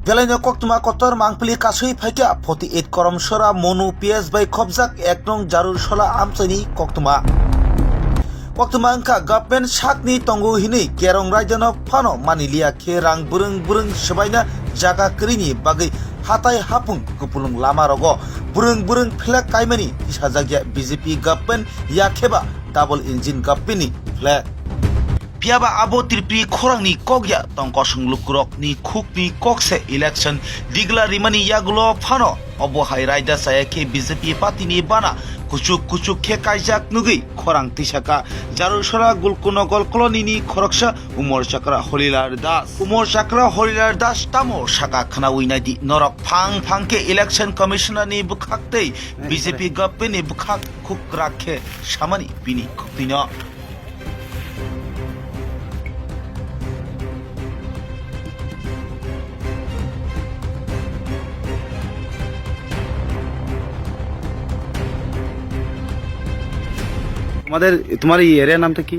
Belanya koktuma kotor mangpili kasui phaika 48 karamchara monu PS by khobjak eknong jarur sola amchaini koktuma angka government sakni tongu hinui kerong raijano phano manilia khe rang burung sebaina jaga krini bagai hatai hapung kupulung lama rogo burung flag kaimani rosajakya BJP government yakheba double engine government flag Piaba abo tirpi khorang ni kogya tongkosung lukurok ni khuk ni kokse election digla rimani yagulo phano obo hai raida saya ke BJP party ni bana kuchuk ke kaijak nugi khorang tisaka jarusora gulkunogol koloni ni khoroksa umor chakra holilar das tamo saka khana uinadi norok phang ke election commissioner ni bukhakte BJP government ni bukhak khuk rakhe samani bini khupino তোমার এই এরিয়ার নামটা কি?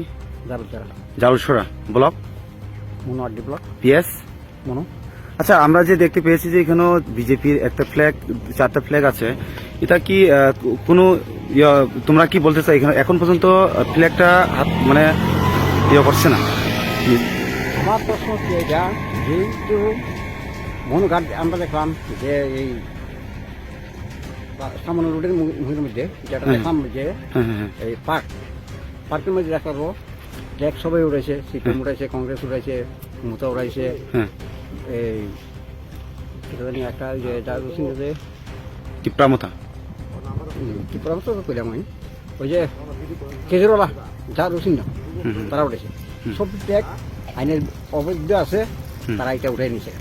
জালুসরা block block PS মনো। আচ্ছা, আমরা যে দেখতে পেয়েছি যে এখানে বিজেপির একটা ফ্ল্যাগ, 4টা ফ্ল্যাগ আছে, এটা কি কোনো তোমরা কি বলতে চাই এখানে এখন পর্যন্ত ফ্ল্যাগটা মানে করছে না? আমার প্রশ্ন কি এটা, যেহেতু মনোঘাট আমরা দেখলাম যে এই সামান্য রোডের মুখের মধ্যে যেটা দেখলাম যে এই পার্কের মধ্যে দেখা পাবো ফ্ল্যাগ সবাই উড়াইছে, সিপিএম উড়াইছে, কংগ্রেস উড়াইছে, মমতা উড়াইছে, এই একটা যে যে টিপ্রামতা তো কইলাম আমি, ওই যে কেজরিওয়ালা যা রসিন না তারা উঠেছে, সব ফ্ল্যাগ আইনের অবৈধ আছে, তারা এটা উঠাই নিছে,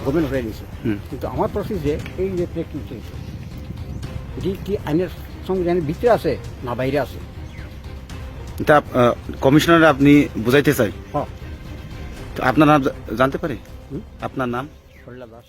গভর্নমেন্ট উঠাই নিছে। কিন্তু আমার প্রশ্ন যে এই যে ফ্ল্যাগ কি উঠেছে এটি কি আইনের সংবিধানের ভিতরে আছে না বাইরে আছে? এটা কমিশনার আপনি বুঝাইতে চাই। হ্যাঁ, আপনার নাম জানতে পারি? আপনার নাম? দাস।